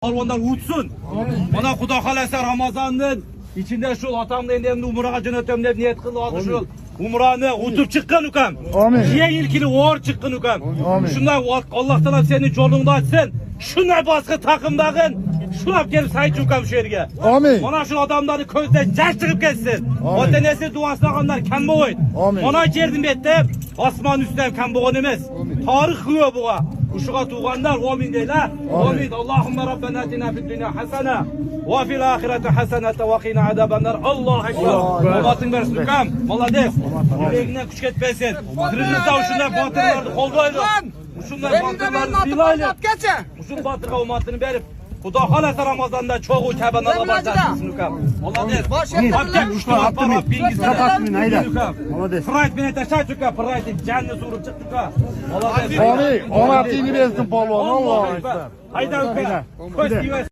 Onlar uçsun. Bana Kuda Halese Ramazan'ın içinde şu atamda endemde umurağa cınatem ne niyet kılı aldı şu umurağını utup çıkkın ukam. Şiye ilkili uğur çıkkın ukam. Şunlar Allah'tan senin yolunda açsın. Şunlar baskı takımdağın. Şunlar gelip sayıcı ukam şu yerine. Ona şu adamları közden caş çıkıp geçsin. O denesi duasına kanlar kembe oyun. Ona geldim ette asman üstten kembe oyunumuz. Tarih kılıyor buğa. Uşuğa tuğanlar amin değil ha. Amin. Allahümme Rabbena atina fid dünya hasene ve fil ahirete hasene ve qina azabennar. Allahu ekber. Allah'ın versin ukam. Malades. Yüreğinden küçük etmesin. Kırınızda uşunlar batırlardı koldoydu. Uşunlar batırlardı dilaylı. Uşun batırga umatını verip Kuda Halese Ramazan'da çoğu kebenarla başlarsın ukam. Malades. Abdek uştular para bingiz. Kapatmayın hayda. Malades. Fırayt beni taşa çuka. Fırayt'ın cennet uğrup çıktı ukam. Malades. Ona atini versin palvan. Allah. Hayda ukam.